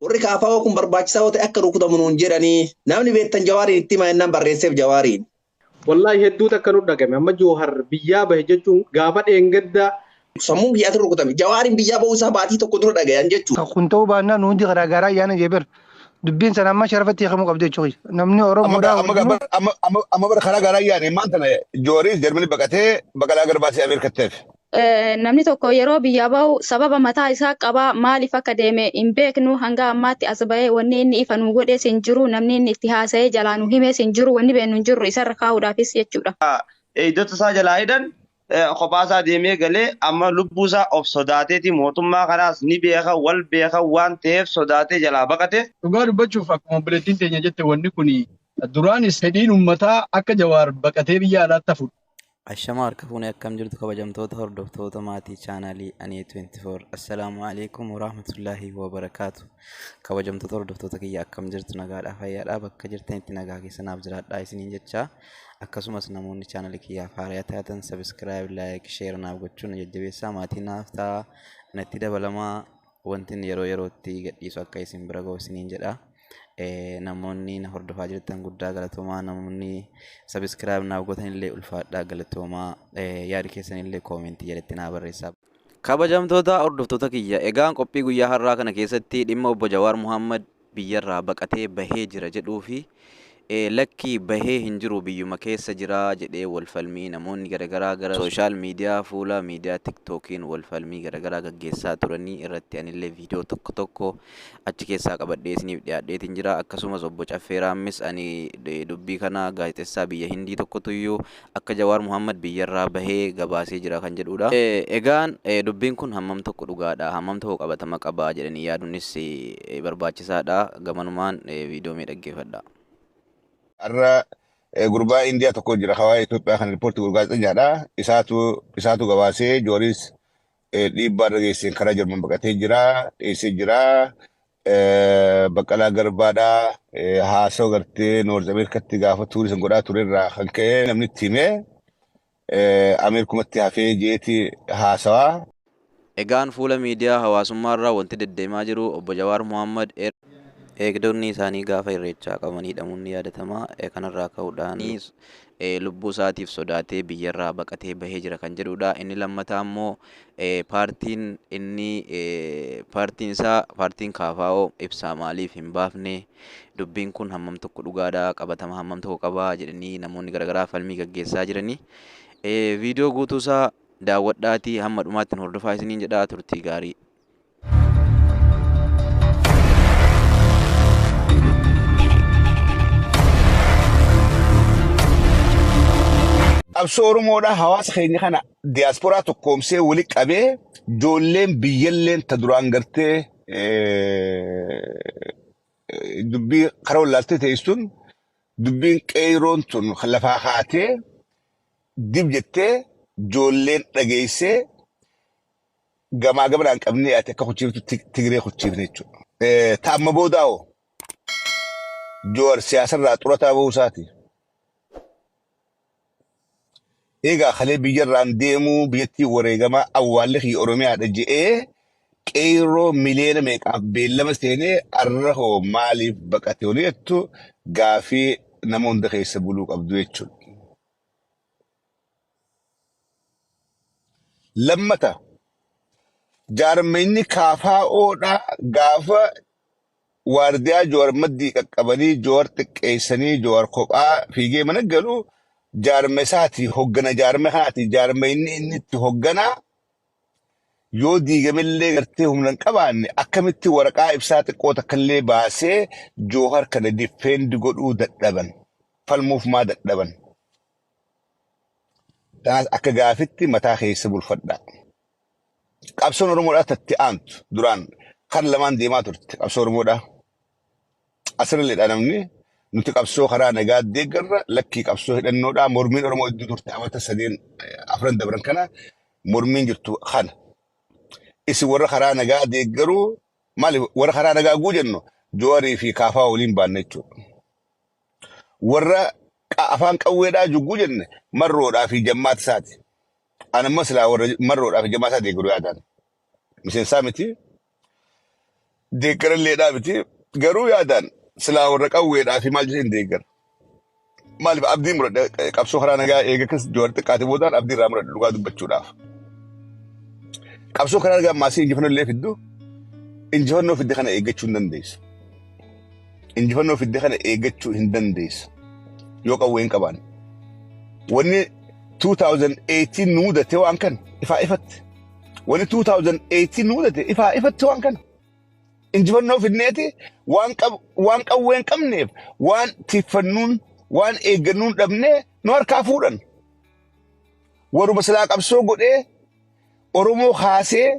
warri kaafaa kun barbaachisaa yoo ta'e akka rukutamu nuun jedhanii namni beektan Jawaariin itti himaa barreesseef Jawaariin. Wallahi hedduu takka nu dhagame amma Jawhar biyyaa bahe jechuun gaafa dheengadda sammuu biyyaatu rukutame Jawaariin biyyaa ba'uu isaa baatii tokko dura dhagayan jechuudha. Kun ta'uu baannaan hundi garaagaraa ayyaana jeeber dubbiin sana amma sharafatti hiikamuu qabdi jechuudha. Namni Oromoodhaa amma bara karaa garaa ayyaane maanta Jawaaris Jarmanii baqatee Baqqalaa Garbaasee Ameerikatteef. Namni tokko yeroo biyya bahu sababa mataa isaa qaba maaliif akka deeme hin beeknu hanga ammaatti as bahee wanni inni ifa nu godhe sin jiru namni inni itti haasa'ee jalaa nu hime sin jiru wanni beenu hin jiru isarra kaa'uudhaafis jechuudha. Eeydota isaa jalaa hidhan kophaa isaa deemee galee amma lubbuu isaa of sodaateeti mootummaa kanaas ni beeka wal beeka waan ta'eef sodaatee jalaa baqate. Dhugaa dubbachuuf akkuma bileettiin teenya jette wanni kun duraanis fedhiin uummataa akka Jawaar baqatee biyya alaatti hafu. Ashama harka fuunee akkam jirtu kabajamtoota hordoftoota maatii chaanaalii Anee 24. Assalaamu alaikum warahmatullaahi wabarakaatu. Kabajamtoota hordoftoota kiyya akkam jirtu nagaadhaa fayyaadhaa bakka jirtanitti nagaa keessanaaf jiraadhaa isiniin jecha. Akkasumas namoonni chaanaalii kiyyaaf haaraa taatan subscribe, like, share naaf gochuun jajjabeessaa maatii naaf ta'a. Natti dabalamaa wantin yeroo yerootti gadhiisu akka isin bira ga'u isiniin jedha. Namoonni na hordofaa jirtan guddaa galatoomaa namoonni subscribe naaf gootan illee ulfaadhaa galatoomaa yaada keessan illee koomentii jalatti naa barreessaa. Kabajamtoota hordoftoota kiyya egaan qophii guyyaa har'aa kana keessatti dhimma obbo Jawaar Muhammad biyyarraa baqatee bahee jira jedhuu fi lakkii bahee hin jiru biyyuma keessa jira jedhee walfalmii namoonni garagaraa gara sooshaal miidiyaa fuula miidiyaa tiktookiin walfalmii garagaraa gaggeessaa turanii irratti anillee viidiyoo tokko achi keessaa qabadhee isiniif dhiyaadheetiin jira. Akkasumas obbo Caffeeraammis ani dubbii kana gaazexeessaa biyya Hindii tokkotuyyuu akka Jawaar Muhammad biyyarraa bahee gabaasee jira kan jedhudha. Egaan dubbiin kun hammam tokko dhugaadha hammam tokko qabatama qabaa jedhanii yaaduunis barbaachisaadha. Gamanumaan viidiyoo mee dhaggeeffadha. Arra gurbaa Indiyaa tokko jira Hawaii Itoophiyaa kan riippoortii gaazexeessaadha. Isaatu gabaasee Jawaaris dhiibbaa dhageesseen karaa Jarman baqatee jira dhiyeessee jira. Baqqalaa Garbaadhaa haasawaa gartee Noorz Ameerikatti gaafa tuurisan godhaa turerraa kan ka'e namni itti himee Ameerikumatti hafee jeeti haasawaa. Egaan fuula miidiyaa hawaasummaarraa wanti deddeemaa jiru obbo Jawaar Muhammad eegdonni isaanii gaafa irreechaa qabanii hidhamuun ni yaadatama. Kanarraa ka'uudhaan lubbuu isaatiif sodaatee biyyarraa baqatee bahee jira kan jedhudha. Inni lammataa immoo paartiin KFO ibsaa maaliif hin baafne dubbiin kun hammam tokko dhugaadha qabatama hammam tokko qabaa jedhanii namoonni garagaraa falmii gaggeessaa jiranii. Viidiyoo guutuusaa daawwadhaatii hamma dhumaatti hordofaa isiniin jedhaa turtii gaarii. Qabsoo Oromoodhaa hawaasa keenya kana diyaasporaa tokkoomsee wali qabee ijoolleen biyyalleen ta duraan gartee dubbii karaa wallaaltee teessuun dubbiin qeeroon tun lafaa kaatee dib jettee ijoolleen dhageessee gamaa gamanaan qabnee ati akka kuchiiftu Tigree kuchiifne jechuudha. Taa'amma boodaa'oo Jawaar siyaasarraa xurataa bahuu isaati. Egaa kalee biyyarraan deemuu biyyattii wareegamaa awwaalli fi Oromiyaadha je'ee qeerroo miliyoona meeqaaf beellama seenee arra hoo maaliif baqate olii jettu gaafii nama hunda keessa buluu qabdu jechuudha. Lammata jaarmayni KFO'dha gaafa waardiyaa Jawaar maddii qaqqabanii Jawaar xiqqeessanii Jawaar kophaa fiigee mana galu jaarma isaati hoggana jaarma kanaati jaarma inni itti hogganaa yoo diigamillee gartee humna hin qabaanne akkamitti waraqaa ibsaa xiqqoo takkallee baasee Jawaar kana difeendi godhuu dadhaban falmuuf maa dadhaban. Kanaas akka gaafitti mataa keessa bulfadha. Qabsoon Oromoodhaa tatti aantu duraan kan lamaan deemaa turte qabsoo Oromoodhaa. Asirralleedha namni nuti qabsoo karaa nagaa deeggarra lakkii qabsoo hidhannoodhaa mormiin Oromoo iddoo turte amata 3-4 dabran kana mormiin jirtu kana. Isin warra karaa nagaa deeggaruu maali warra karaa nagaa guujennu Jawaarii fi KFO waliin baanne jechuudha. Warra afaan qawweedhaa jugguu jenne marroodhaa fi jammaata isaati. Anamma silaa warra marroodhaa fi jammaata isaa deeggaruu yaadan. Miseensaa miti. deeggara illee miti garuu yaadaan silaa warra qawweedhaa fi maal jedheen deeggar. Maaliif abdii muradhe qabsoo karaa nagaa eega kas Jawaar xiqqaate boodaan abdii irraa muradhe dhugaa dubbachuudhaaf. Qabsoo karaa nagaa maasii injifannoo illee fiddu injifannoo fidde kana eeggachuu hin dandeessu. Injifannoo fidde kana eeggachuu hin dandeessu yoo qawween qabaan. Wanni 2018 nu mudate waan kana ifaa ifatti. Wanni 2018 nu mudate ifaa ifatti waan kana. Injifannoo fidneeti waan qawween qabneef waan tiiffannuun waan eeggannuun dhabnee nu harkaa fuudhan. Waruma silaa qabsoo godhee Oromoo kaasee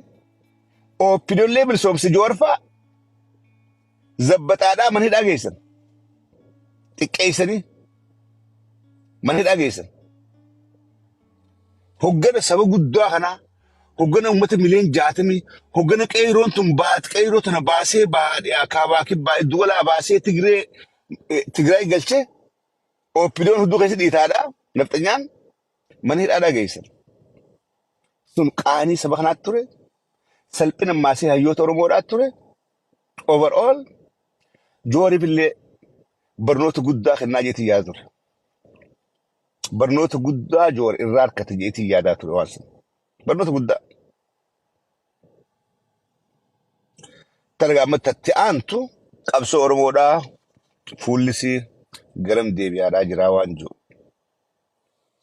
ooppidoollee bilisoomse Jawaarfaa zabbaxaadhaa mana hidhaa geessan. Xiqqeessanii mana hidhaa geessan. Hoggana saba guddaa kanaa hoggana uummata miliyoona 60 hoggana qeeroon tun qeeroo tana baasee baadhiyaa kaabaa kibbaa iddoo walaa baasee Tigraay galchee oppidoon hudduu keessa dhiitaadhaa nafxanyaan mana hidhaadhaa geessan. Sun qaanii saba kanaatti ture. Salphina maasee hayyoota Oromoodhaatti ture. Overall Jawaariif illee barnoota guddaa kennaa jeetii yaada ture. Barnoota guddaa Jawaar irraa harkate jeetii yaadaa ture waan sana. Barnoota guddaa. Talagaa amma tatti aantu qabsoo Oromoodhaa fuullisii garam deebi'aadhaa jiraa waan jiru.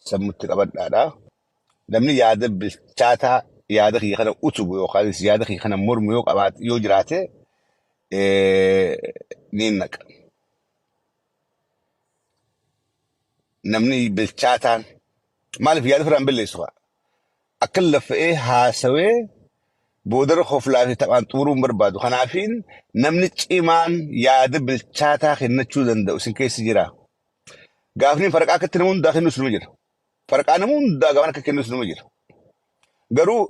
Sammutti qabadhaadhaa. Namni yaada bilchaataa yaada kiyya kana utubu yookaan yaada kiyya kana mormu yoo jiraate ni naqa. Namni bilchaataan maaliif yaada firaan balleessu fa'a? Akka lafa'ee haasawee boodara hoflaa fi taphaan xumuruun barbaadu. Kanaafiin namni cimaan yaada bilchaataa kennachuu danda'u isin keessa jira. Gaafni farqaa akkatti nama hundaa kennus numa jira. Farqaa nama hundaa gaafan akka kennus numa jira. Garuu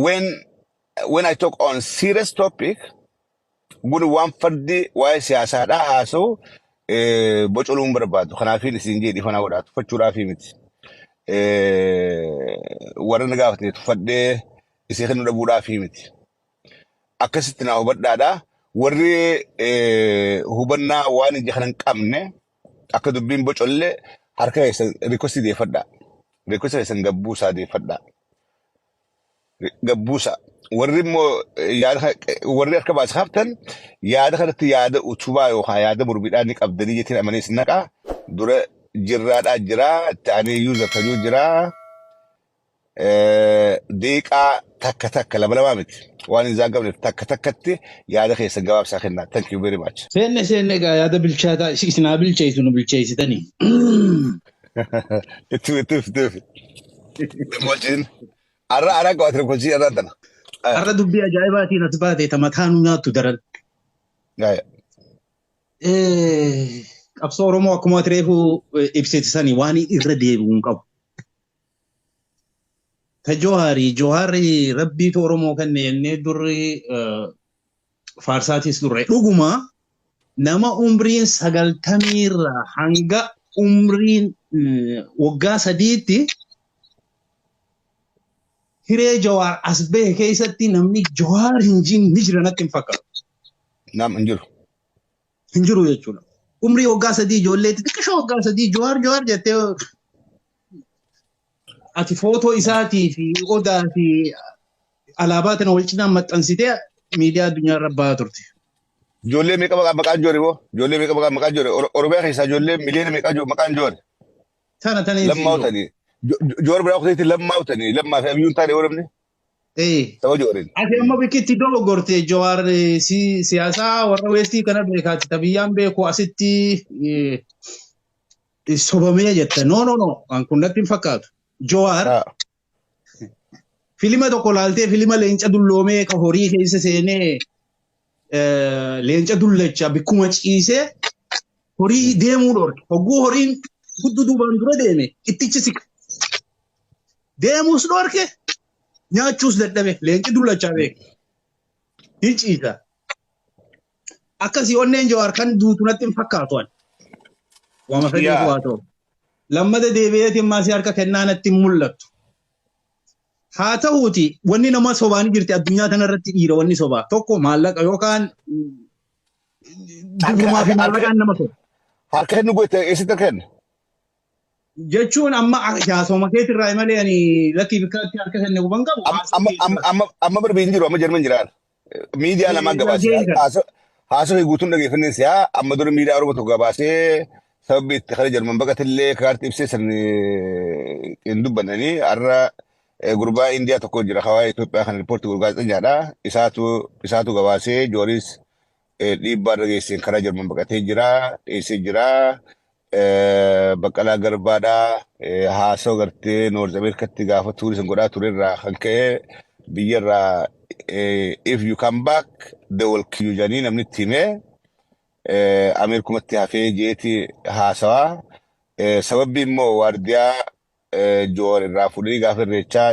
when I talk on serious topic, guni waan fardi waa'ee siyaasaadhaa haasa'u bocoluun barbaadu. Kanaafiin isin jedhi fanaa godhaa tuffachuudhaaf miti. Warra na gaafatee tuffadhee isee kennu dhabuudhaaf miti. Akkasitti naa hubadhaadhaa. Warri hubannaa waan ija kana hin qabne akka dubbiin bocollee harka keessan rikosti deeffadhaa. Rikosti keessan gabbuusaa deeffadhaa. Gabbuusaa. Warri immoo warri harka baasa haftan yaada kanatti yaada utubaa yookaan yaada mormiidhaan ni qabdanii jettiin amanees naqaa. Dura jirraadhaa jiraa ta'anii yuuzar tajuu jiraa. Deeqaa takka lama miti. Waan hin zaagabneef takkatti yaada keessan gabaabsaa kennaa. Thank you very much. Seenne egaa yaada bilchaataa isinaa bilcheessu nu bilcheessitanii. Itti. Gammoojjiin. Arraa qabaatee kolchii arraa tana. Har'a dubbii ajaa'ibaatiin as baatee mataa nu nyaattu daran. Qabsoo Oromoo akkuma ati reefu ibsitisanii waan irra deebi'uun qabu. Ta Jawaari rabbiitu Oromoo kanneen jennee durri faarsaatis durre. Dhuguma nama umriin 90 irraa hanga umriin waggaa 3tti hiree Jawaar as bahe keessatti namni Jawaar hin jira natti hin fakkaatu. Naam hin jiru. Hin jiru jechuudha. Umrii waggaa 3 ijoollee xixiqqoo waggaa 3 Jawaar jettee ati footoo isaatii fi odaa fi alaabaa tana wal cinaan maxxansitee miidiyaa addunyaa irra bahaa turte. Ijoollee meeqa maqaan joore boo? Ijoollee meeqa maqaan joore? Oromiyaa keessaa ijoollee miliyoona meeqa maqaan joore? Tana lammaa'utanii. Joor biraa kuteetti lammaa'utanii lammaa fi abiyyuun taane oolamne. Saba jooreen. Ati amma bikkitti dogoggorte Jawaar siyaasaa warra weestii kana beekaati. Tabiyyaan beeku asitti sobamee jetta. No. Waan kun natti hin fakkaatu. Jawaar filima tokko laaltee filima leenca dulloomee ka horii keessa seenee leenca dullacha bikkuma ciisee horii deemuu dhorke. Hogguu horiin guddu duubaan dura deeme ittichi siqa. Deemuus dhorke nyaachuus dadhabe leenci dullachaa beeka. Hin ciisa. Akkasii onneen Jawaar kan duutu natti hin fakkaatu. Waama fedheetu haa ta'u. Lammata deebi'eetiin maasii harka kennaa natti hin mul'attu. haa ta'uuti wanni nama sobaan jirti addunyaa kanarratti dhiira wanni sobaa tokko maallaqa yookaan dugumaa fi maallaqaan nama soba. Harka kennu goite eessitti kenna. Jechuun amma yaasoma keetirraa malee ani lakkii bikkaatti harka kenne guban qabu. Amma barbiin jiru amma jarman jiraan. Miidiyaa namaa gabaasee haasawaa guutuun dhageeffanne siyaa amma dura miidiyaa Oromoo tokko gabaasee sababni itti kara jarman baqatillee kaartii ibsee san hin dubbannanii har'a gurbaa Indiyaa tokko jira hawaa Itoophiyaa kan riippoortii gurgaasaa isaatu gabaasee jooris dhiibbaa dhageesseen karaa jarman baqatee jira dhiyeessee jira. Baqqalaa Garbaadhaa haasawaa gartee Noorz Ameerikaatti gaafa tuurisan godhaa turerraa kan ka'e biyyarraa if you come back they will kill you jedhanii namni itti himee Ameerikumatti hafee jeeti haasawaa sababbi immoo waardiyaa joor irraa fuudhanii gaafa irreechaa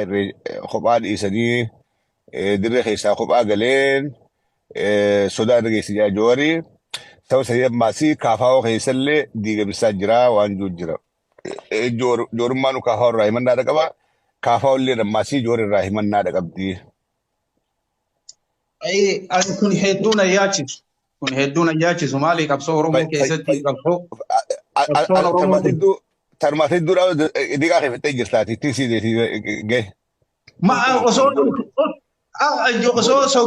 kophaa dhiisanii dirree keessaa kophaa galeen sodaa dhageessisaa joorii. Tahu saya masih kafau kaisalle diga bisa jira wanju jira. Jorumanu kafau rahiman nada kaba kafau le masih jor rahiman nada kabdi. Ani kun hedduna yachi Somali kapso Oromo keessatti kapso. Tarmati dura diga kefete jirtati tisi de ge. Ma osoo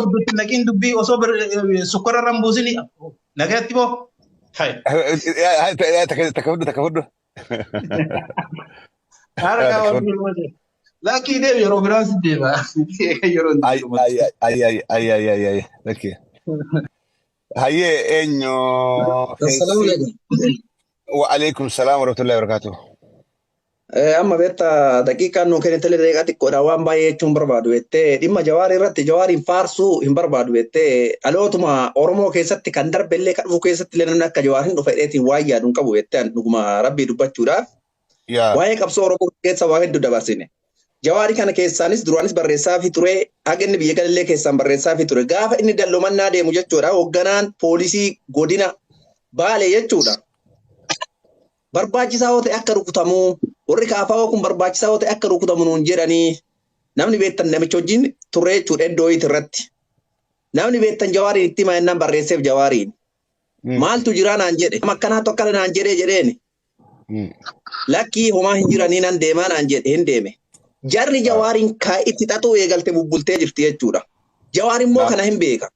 dubbiin naqiin dubbii osoo sukkara rambuusini nagatti boo. Takabuddu. Harka waliin lakkii deemu yeroo biraas deema. Ay. Lakkii. Hayyee eenyu. Wa alaikum salaam wa rahmatullahi wa barakatuh. Amma beektaa daqiiqaan nuu kennitee deeqaa xiqqoodha waan baay'ee jechuun barbaadu jettee dhimma Jawaar irratti Jawaariin faarsuu hin barbaadu jettee dhalootuma Oromoo keessatti kan darbe illee kan dhufu keessatti illee namni akka Jawaariin dhufe dheetiin waan yaaduun qabu jettee dhuguma rabbii dubbachuudhaaf waa'ee qabsoo Oromoo keessa waa hedduu dabarsine. Jawaarii kana keessaanis duraanis barreessaa fi ture haga inni biyya galallee keessaan barreessaa fi ture gaafa inni dallomannaa deemu jechuudha hoogganaan poolisii godina Baalee jechuudha. Barbaachisaa yoo ta'e akka rukutamuu warri kaafaa kun barbaachisaa yoo ta'e akka rukutamu nuun jedhanii namni beektan namicha wajjin turre jechuudha iddoo irratti. Namni beektan Jawaariin itti himaa barreesseef Jawaariin. Maaltu jira naan jedhe akkanaa tokko naan jedheeni. Lakkii homaa hin jiranii nan deemaa naan jedhe hin deeme. Jarri Jawaariin itti xaxuu eegalte bubbultee jirti jechuudha. Jawaar immoo kana hin beeka.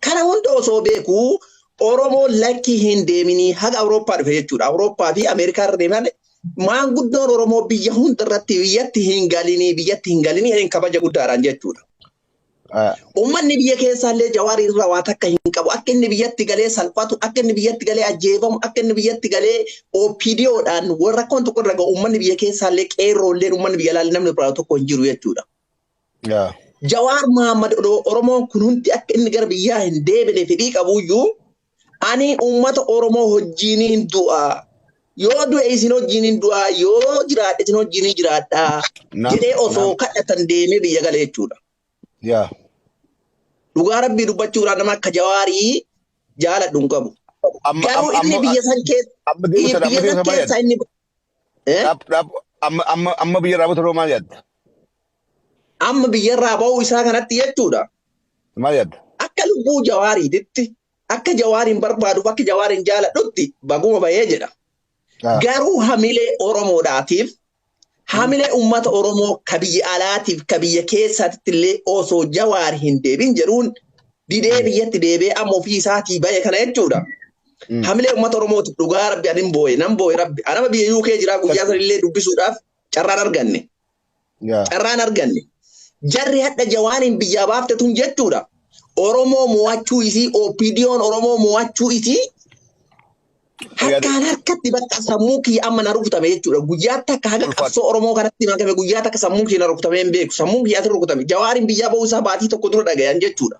Kana hunda osoo beekuu Oromoo lakkii hin deeminii haga Awurooppaa dhufe jechuudha. Awurooppaa fi Ameerikaa irra deeman maanguddoon Oromoo biyya hundarratti biyyatti hin galinii hin kabaja guddaadhaan jechuudha. Uummanni biyya keessaallee Jawaar irraa waa takka hin qabu. Akka inni biyyatti galee salphatu, akka inni biyyatti galee ajjeefamu, akka inni biyyatti galee OPDOdhaan warra rakkoon tokko irra gahu uummanni biyya keessaallee qeerroollee uummanni biyya laallee namni biraa tokko hin jiru jechuudha. Jawaar Muhammad Oromoon kun hundi akka inni gara biyyaa hin deebine fedhii qabuyyuu ani uummata Oromoo wajjiniin du'a. Yoo du'e isin wajjiniin du'a, yoo jiraadhe isin wajjiniin jiraadha. Jedhee osoo kadhatan deemee biyya galee jechuudha. Dhugaa rabbii dubbachuudhaan nama akka Jawaarii jaaladhu hin qabu. Garuu inni biyya san keessa inni amma biyya irraa ba'u maal yaadda? Amma biyya irraa ba'uu isaa kanatti jechuudha. Maal yaadda? Akka lubbuu Jawaariititti akka Jawaariin barbaaduuf akka Jawaariin jaaladhutti baguma bahee jedha. Garuu hamilee Oromoodhaatiif hamilee uummata Oromoo ka biyya alaatiif ka biyya keessaatti illee osoo Jawaar hin deebin jedhuun didee biyyatti deebee amma ofii isaatii bahe kana jechuudha. Hamilee uummata Oromootiif dhugaa rabbi anin booye nan booye rabbi anama biyya UK jiraa guyyaa sanillee dubbisuudhaaf carraan arganne. Carraan arganne. Jarri hadha Jawaariin biyyaa baafte tun jechuudha. Oromoo mo'achuu isii OPDO'n Oromoo mo'achuu isii harkaan harkatti bakka sammuu kiyya amma na rukutame jechuudha. Guyyaa takka haga qabsoo Oromoo kanatti makame guyyaa takka sammuu kiyya na rukutame hin beeku. Sammuu kiyyaatti rukutame. Jawaariin biyyaa ba'uu isaa baatii tokko dura dhagayan jechuudha.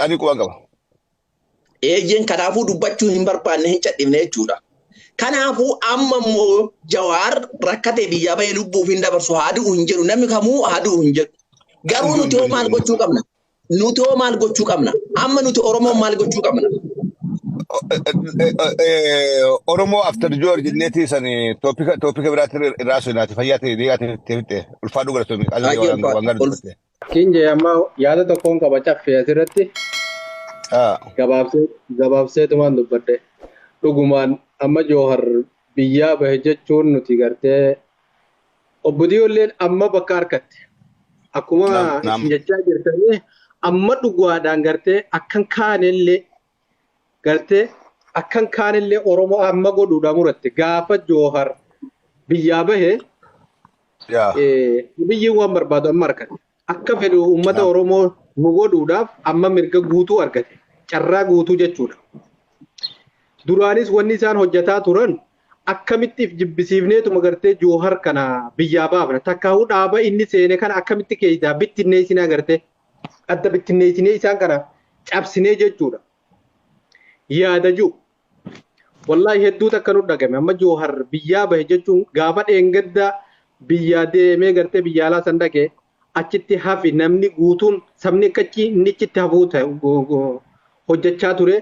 Ani quban qaba. Eeyyeen kanaafuu dubbachuu hin barbaanne hin cadhifne jechuudha. Kanaafuu amma immoo Jawaar rakkatee biyyaa bahee lubbuuf hin dabarsu haaduu hin jedhu namni kamuu haaduu hin jedhu. Garuu nuti hoo maal gochuu qabna? Nuti hoo maal gochuu qabna? Amma nuti Oromoo maal gochuu qabna? Oromoo after George neeti sani toopika biraatti raasu naati fayyaate deegaate teefitte ulfaadhu galatoomii qalbii Baay'ee waan ulfaadha. dubbatte. Kinje amma yaada tokkoon qaba caffee asirratti gabaabseetumaan dubbadhe. Dhugumaan amma Joohar biyyaa bahe jechuun nuti gartee obbo Diyoolleen amma bakka harkatte. Akkuma isin jechaa jirtanii amma dhugaadhaan gartee akkan kaanellee gartee akkan kaanellee Oromoo amma godhuudha muratte gaafa Joohar biyyaa bahe biyyi waan barbaadu amma argate. Akka fedhu uummata Oromoo nu godhuudhaaf amma mirga guutuu argate. Carraa guutuu jechuudha. Duraanis wanni isaan hojjetaa turan akkamittiif jibbisiifneetuma gartee Joohar kana biyyaa baafna. Takkaa'uu dhaaba inni seene kana akkamitti keessaa bittinneessinaa gartee adda bittinneessinee isaan kana cabsinee jechuudha. Yaada jiru. Wallaahi hedduu takka nu dhagame. Amma Joohar biyyaa bahe jechuun gaafa dheengadda biyyaa deemee gartee biyya alaa san dhaqee achitti hafi namni guutuun sabni akkachi inni achitti hafuu hojjechaa ture.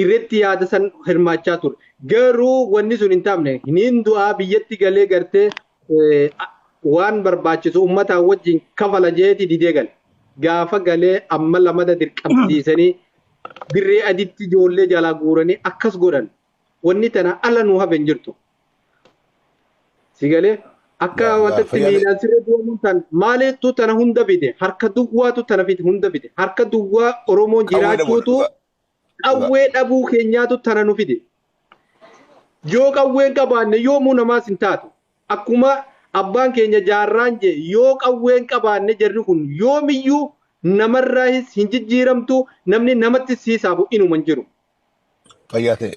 Irratti yaada san hirmaachaa ture. Garuu wanni sun hin taane hin du'aa biyyatti galee gartee waan barbaachisu uummataa wajjin kafala jeeti didee gale. Gaafa galee amma lamada dirqamsiisanii birree aditti ijoollee jalaa guuranii akkas godhan. Wanni tana ala nu hafe hin jirtu. Si galee akka wantatti miidhaan siree du'amuun tan maaliitu tana hunda fide harka duwwaatu tana fide hunda fide harka duwwaa Oromoon jiraachuutu qawwee dhabuu keenyaatu tana nu fide. Yoo qawween qabaanne yoomuu namaas hin taatu. Akkuma abbaan keenya jaarraan je yoo qawween qabaanne jarri kun yoomiyyuu namarraas hin jijjiiramtu namni namatti siisaabu inuma hin jiru. Fayyaate.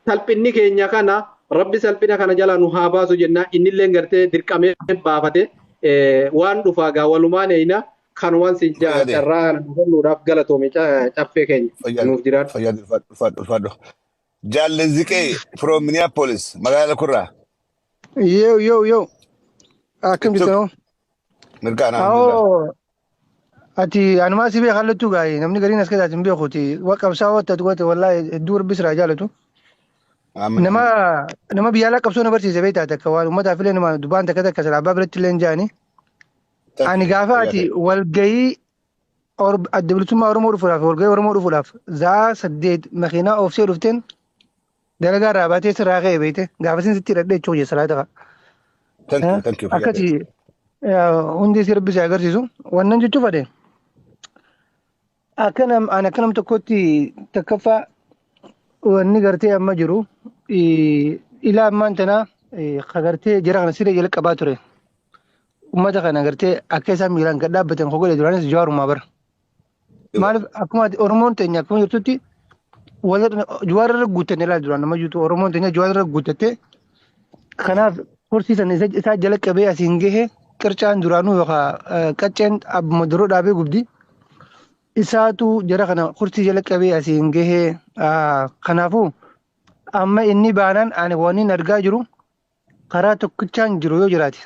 Salphinni keenya kana rabbi salphina kana jala nu haa baasu jenna innillee gartee dirqamee baafate waan dhufaa gaa walumaan eeyna kan waan si carraa nuudhaaf galatoome caffee keenya nuuf jiraatu. Fayyaate ulfaadhu. Jaalleziqee from Minneapolis magaalaa kurraa. Yoo. Akkam jirtan? Mirgaan ati anumaa si beekaa hallatu gaa'ee namni gariin as keessatti hin beekuuti qabsaa wata tuqate wallaahi hedduu rabbi siraa jaalatu. Nama biyya alaa qabsoo na barsiise beektaa takka waan uummataaf illee nama dubbaan takka takka salaabaa biratti illee hin jaani. Ani gaafa ati walgahii adda bilisummaa Oromoo dhufuudhaaf walgahii Oromoo dhufuudhaaf zaa 8 makiinaa oofsee dhufteen dalagaa irraa baatee sirraa ka'e beekte gaafa isin sitti hidhadhee jechuun hojii salaata fa'a. Akkasii hundi si rabbi si agarsiisu wannan jechuu fadhe. Akka nam tokkotti takkaffaa wanni gartee amma jiru ilaa ammaan tanaa gartee jara kana siree jala qabaa ture. Uummata kana gartee akka isaan miilaan gad dhaabbatan kogolee duraanis Jawaarumaa bara. Maaliif akkuma Oromoon teenya akkuma jirtutti Jawaararra guutanne ilaala duraan nama jirutu Oromoon teenya Jawaararra guuttatte kanaaf horsiisan isaa jala qabee asiin gahe qircaan duraanuu yookaan qacceen abbuma duroo dhaabee gubdi. Isaatu jara kana horsiisa jala qabee asiin gahe kanaafuu amma inni baanaan ani waan argaa jiru karaa tokkichaan jiru yoo jiraate.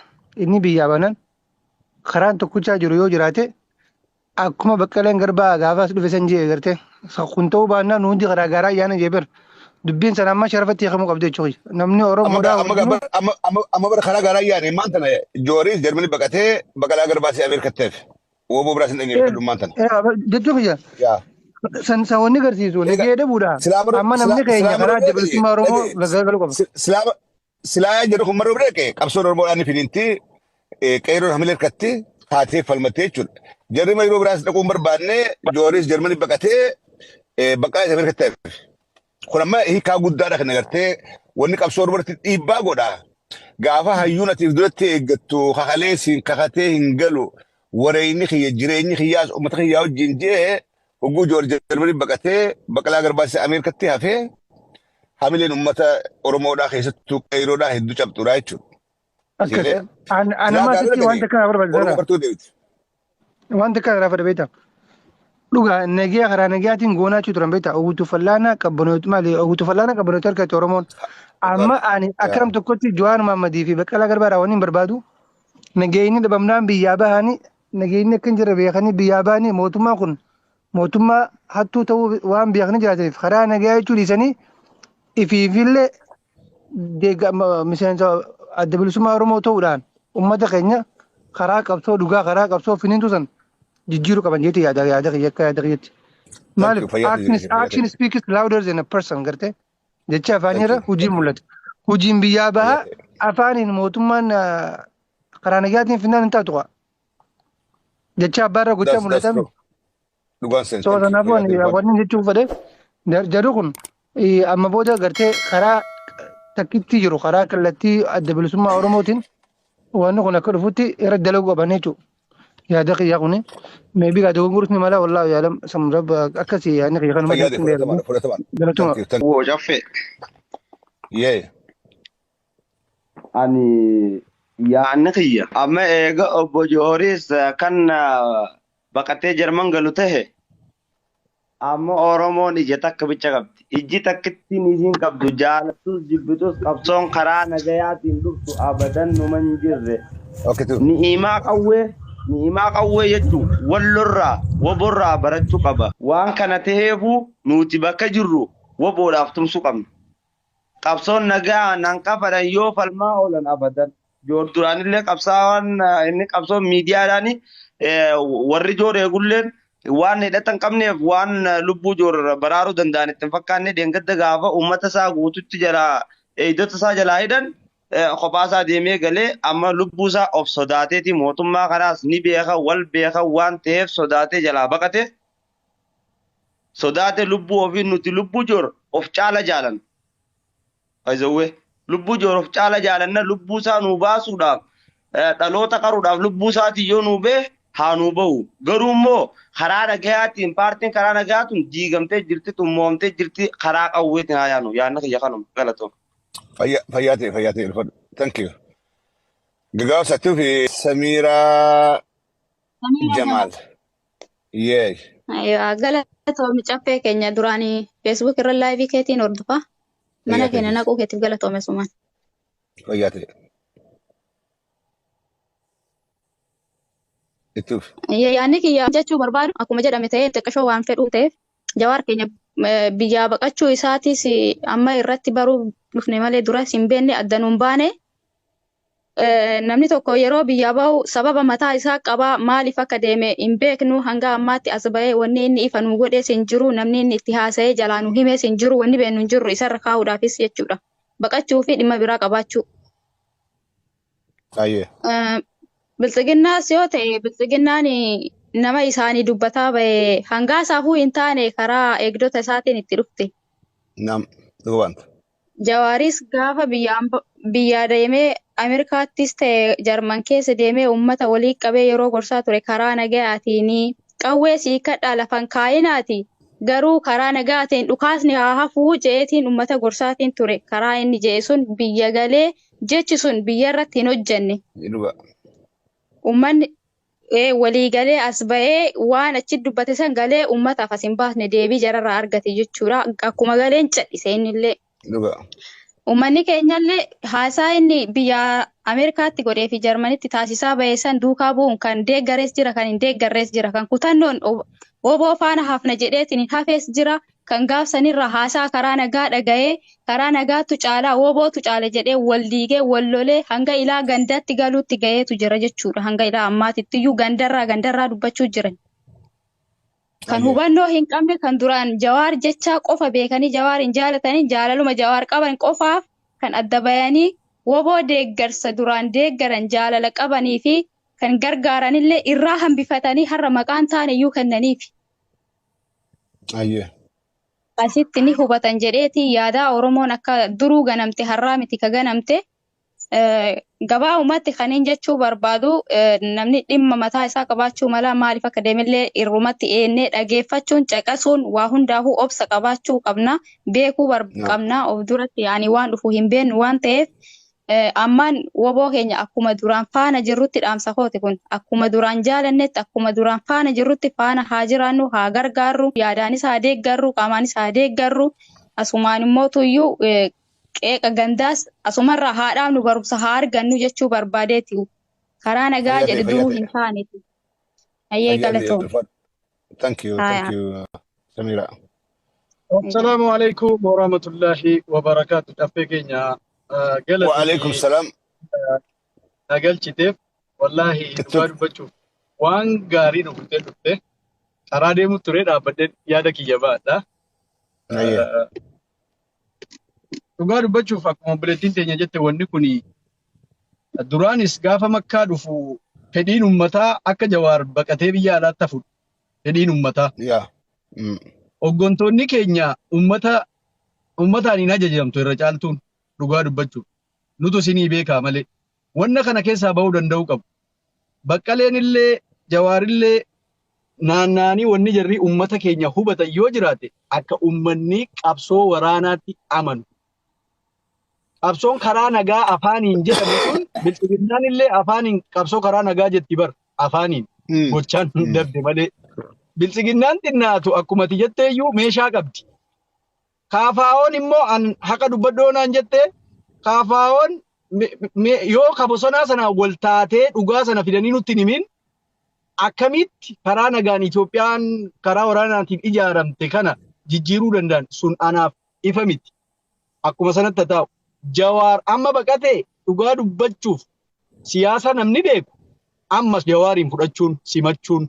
Inni biyyaa banan karaan tokkichaa jiru yoo jiraate akkuma Baqqaleen Garbaa gaafaas dhufe san jee garte kun ta'uu baannaan hundi karaa garaa ayyaana jeeber dubbiin sana amma sharafatti hiikamuu qabdi jechuudha. Namni Oromoodhaa amma bara karaa garaa ayyaane maan tana Jooris Jarmanii baqatee Baqqalaa Garbaasii Ameerikatteef wooboo biraas hin dhageenye fedhummaan tana. Jechuun kiyya. San wanni garsiisu nagee dhabuudha. Amma namni keenya karaa adda bilisummaa Oromoo gaggagaluu qaba. Silaa jedhu kun maroo bireeke qabsoon Oromoodhaan fidinti qeeroon hamilee hirkatti taatee falmattee jechuudha. Jarri yeroo biraas dhaquu hin barbaanne Jooris Jarmanii baqatee Baqqalaa isa Ameerikatti ta'e. Kun amma hiikaa guddaadha kan agartee wanni qabsoo Oromooti dhiibbaa godha. Gaafa hayyuun atiif duratti eeggattu kakalee siin kakatee hin galu wareenyi kiyya jireenyi kiyyaas uummata kiyyaa wajjin jee hogguu Jooris Jarmanii baqatee Baqqalaa Garbaasii Ameerikatti hafee hamileen uummata Oromoodhaa keessattuu qeeroodhaa hedduu cabxuudha jechuudha. Anamatti wanta kana barbaachisaadha. Wanta kana rafa beektaa. Dhugaa nagaa karaa nagaatiin goonachuu turan beektaa. Oguutu fallaana qabbanooti maali? Oguutu fallaana qabbanooti harkatti Oromoon. Amma ani akkanam tokkotti Jawaar Maammadii fi Baqqalaa Garbaa waan hin barbaadu. Nageenyi dhabamnaan biyyaa bahanii nageenyi akka hin jirre beekanii biyyaa bahanii mootummaan kun mootummaa hattuu ta'uu waan beekni jiraataniif karaa nagaa jechuu dhiisanii ifiifillee miseensa adda bilisummaa Oromoo ta'uudhaan uummata keenya karaa qabsoo dhugaa karaa qabsoo finiintu san jijjiiruu qaban jechuudha yaada kiyyaatti. Maaliif action speaks louder than a person gartee jecha afaanirra hojiin mul'ata. Hojiin biyyaa bahaa afaaniin mootummaan karaa nagaatiin finnaan hin taatu qabu. Jecha abbaarra gochaa mul'atan. So kanaafuu wanni jechuun fedhe jarri kun amma booda gartee karaa takkitti jiru karaa kallattii adda bilisummaa Oromootiin wanni kun akka dhufutti irra dalaguu qaban jechuudha. Yaada kiyyaa kuni maybe gaa dogongoruus ni mala wallaahi yaalam samrab akkasii yaadni kiyya kanuma Fudhatama. Woo caffee. Yee. Ani yaadni kiyya. Amma eega obbo Jooris kan baqatee Jarman galu tahe. Amma Oromoon ija takka bicha qabdi. Iji takkittiin isiin qabdu jaalattus jibbitus qabsoon karaa nagayaatiin dhuftu abadan numa hin jirre. Ni'imaa qawwee jechuun wallorraa woborraa barachuu qaba. Waan kana ta'eefu nuti bakka jirru woboodhaaf tumsuu qabna. Qabsoon nagaa nan qabadan yoo falmaa oolan abadan. Joor duraanillee qabsaawwan inni qabsoon miidiyaadhaan warri joor eegulleen waan hidhatan qabneef waan lubbuu joor baraaruu danda'an ittiin fakkaanne deengadda gaafa uummata isaa guututti jalaa eeydota isaa jalaa hidhan kopaasaa deemee galee amma lubbuu isaa of sodaateeti mootummaa kanaas ni beeka wal beeka waan ta'eef sodaatee jalaa baqate sodaate lubbuu ofii nuti lubbuu joor of caala jaalan ayizawwee lubbuu joor of caala jaalanna lubbuu isaa nuu baasuudhaaf dhaloota qaruudhaaf lubbuu isaatii yoo nuu bee haa nuu bahu garuu immoo karaa nagayaatiin paartiin karaa nagayaatiin diigamtee jirti xummoomtee jirti karaa qawweetiin haa yaanu yaadna kiyya kanuma galatoom. Fayyate ulfadhu. Thank you. Gabaabsattuu fi Samiira Jamaal. Yee. Galatoomi caffee keenya duraanii Facebook irra laayivii keetiin hordofaa. Mana keenya naquu keetiif galatoome sumaan. Fayyate. Ittuuf. Yaadni kiyya jechuu barbaadu akkuma jedhame ta'ee xiqqashoo waan fedhuu ta'eef jawaar keenya biyyaa baqachuu isaatis amma irratti baruu dhufne malee dura hin beekne addanuun baane namni tokko yeroo biyyaa bahu sababa mataa isaa qabaa maaliif akka deeme hin beeknu hanga ammaatti as bahee wanni inni ifa nuu godhees hin jiru namni inni itti haasa'ee jalaa nu himees hin jiru wanni beeknu hin jiru isarra kaa'uudhaafis jechuudha baqachuu fi dhimma biraa qabaachuu. Biltsiginnaas yoo ta'e biltsiginnaan nama isaanii dubbataa bahee hangaa isaafuu hin taane karaa eegdota isaatiin itti dhufte. Wanta. Jawaaris gaafa biyyaa deemee Ameerikaattis ta'e Jarman keessa deemee uummata walii qabee yeroo gorsaa ture karaa nagayaatiin qawwee siikadhaa lafan kaayinaati garuu karaa nagayaatiin dhukaasni haa hafuu je'eetiin uummata gorsaatiin ture karaa inni je'e sun biyya galee jechi sun biyya irratti hin hojjenne. Uummanni walii galee as bahee waan achi dubbate san galee uummataaf as hin baasne deebii jararraa argate jechuudha. Akkuma galeen cadhise innillee. Uummanni keenyallee haasaa inni biyya Ameerikaatti godhee fi Jarmanitti taasisaa bahee san duukaa bu'uun kan deeggarees jira kan hin deeggarrees jira kan kutannoon oboo faana hafna jedheetiin hin hafees jira kan gaafsanirra haasaa karaa nagaa dhaga'ee karaa nagaattu caalaa obootu caale jedhee wal diigee wal lolee hanga ilaa gandaatti galuutti ga'eetu jira jechuudha hanga ilaa ammaatittiyyuu gandarraa dubbachuu jiran. Kan hubannoo hin qabne kan duraan jawaar jechaa qofa beekanii jawaar hin jaalatanii jaalaluma jawaar qaban qofaaf kan adda bayanii woboo deeggarsa duraan deeggaran jaalala qabanii fi kan gargaaranillee irraa hambifatanii har'a maqaan taane iyyuu kennaniif. Asitti ni hubatan jedheeti yaadaa Oromoon akka duruu ganamte har'aa miti ka ganamte. Gabaabumatti kaniin jechuu barbaadu namni dhimma mataa isaa qabaachuu mala maaliif akka deemillee irrumatti eennee dhageeffachuun caqasuun waa hundaafuu obsa qabaachuu qabna beekuu qabna of duratti yaani waan dhufu hin beeknu waan ta'eef ammaan woboo keenya akkuma duraan faana jirrutti dhaamsa kooti kun akkuma duraan jaalannetti akkuma duraan faana jirrutti faana haa jiraannu haa gargaarru yaadaanis haa deeggarru qaamaanis haa deeggarru asumaan immoo tuyyuu qeeqa gandaas asumarraa haadhaaf nu barumsa haa argannu jechuu barbaadeeti karaa nagaa jedhu duruu hin taaneeti. Ayyee galatoom. Thank you, thank you, Samira. السلام عليكم ورحمة الله وبركاته. أفكينا وعليكم قالتني السلام. نقل شتيف والله دوار بچو وان غاري نقطة نقطة أرادي متريد أبدين يادك يبادا أيه. دوار بچو فك مبلتين تنيا جت وني كوني duraanis gaafa makkaa dhufu fedhiin ummataa akka jawaar baqatee biyya alaa tafu fedhiin ummataa. Yeah. Hooggantoonni keenya ummataan hin ajajamtu irra caaltuun dhugaa dubbachuuf nutu isinii beekaa malee wanna kana keessaa bahuu danda'u qabu. Baqqaleen illee jawaarillee naannaanii wanni jarri ummata keenya hubatan yoo jiraate akka ummanni qabsoo waraanaatti amanu. Qabsoon karaa nagaa afaaniin jedhamu sun bilchiginnaan illee afaaniin qabsoo karaa nagaa jetti bar afaaniin gochaan dabde malee bilchiginnaan xinnaatu akkuma ati jetteeyyuu meeshaa qabdi. Kaafaa'oon immoo an haqa dubbaddoonaan jettee kaafaa'oon yoo kabosonaa sana wal taatee dhugaa sana fidanii nutti himin akkamitti karaa nagaan Itoophiyaan karaa waraanaatiin ijaaramte kana jijjiiruu danda'an sun anaaf ifa miti. Akkuma sanatti taa'u. Jawaar amma baqatee dhugaa dubbachuuf siyaasa namni beeku ammas jawaariin fudhachuun simachuun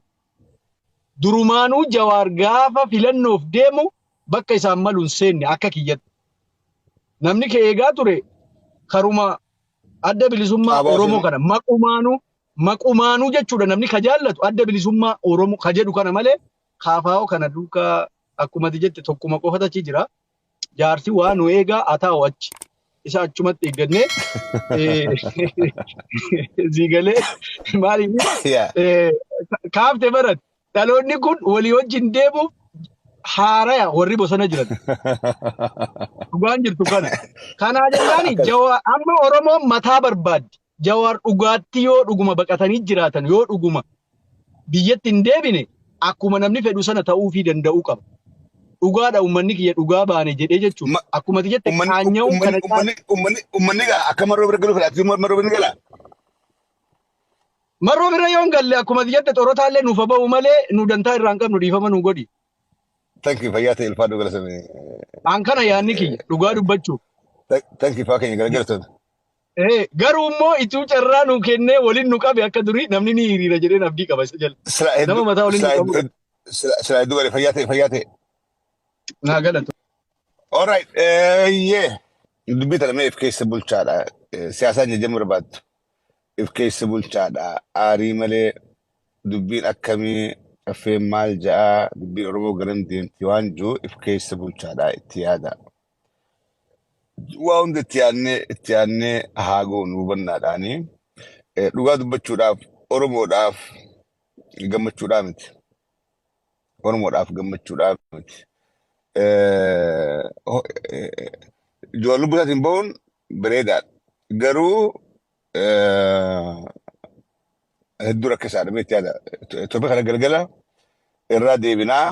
durumaanuu jawaar gaafa filannoof deemu bakka isaan maluun seenne akka kiyyatti namni kee eegaa ture karuma adda bilisummaa Oromoo kana maqumaanuu jechuudha namni ka jaallatu adda bilisummaa Oromoo ka jedhu kana malee kaafaa'oo kana duukaa akkuma jette tokkuma qofatu achi jira jaarsi waa nu eegaa ataa'u achi. Isa achumatti eeggannee zigalee maaliif kaafte barat dhaloonni kun walii wajjin deemuuf haaraya warri bosona jiran. Dhugaan jirtu kana. Kanaa jennaani jawaar amma Oromoon mataa barbaaddi. Jawaar dhugaatti yoo dhuguma baqatanii jiraatan yoo dhuguma biyyatti hin deebine akkuma namni fedhu sana ta'uufii danda'uu qaba. Dhugaadha ummanni kiyya dhugaa baane jedhee jechuun akkuma jette kaanya'uun kana ummanni akka marroo bira galuuf ati marroo bira gala. Marroo bira yoo hin galle akkuma jette xorotaallee nuuf ba'u malee nu dantaa irraa hin qabnu dhiifama nu godhi. Tanki fayyaa ta'e ilfaa dhugala samee. An kana yaadni kiyya dhugaa dubbachuuf. Tanki faa keenya garagaratoon. Garuu immoo ituu carraa nu kennee waliin nu qabe akka durii namni ni hiriira jedhee abdii qaba isa jala. Nama mataa waliin nu qabu. Silaa hedduu galee fayyaa ta'e. Naa galatu. All right, yeah. Dubbii tana mee if keessa bulchaadha. Siyaasaan jajjamuu barbaaddu. If keessa bulchaadha. Aarii malee dubbiin akkamii affeen maal ja'a dubbiin Oromoo garan deemti waan jiru if keessa bulchaadha itti yaada. Waa hunda itti yaadnee haa goonu hubannaadhaani. Dhugaa dubbachuudhaaf Oromoodhaaf gammachuudhaa miti. Oromoodhaaf gammachuudhaa miti. Ijoollee busaatiin bahuun bareedaadha. Garuu hedduu rakkisaadha. Meetti yaada. Itoophiyaa kana galgala irraa deebinaa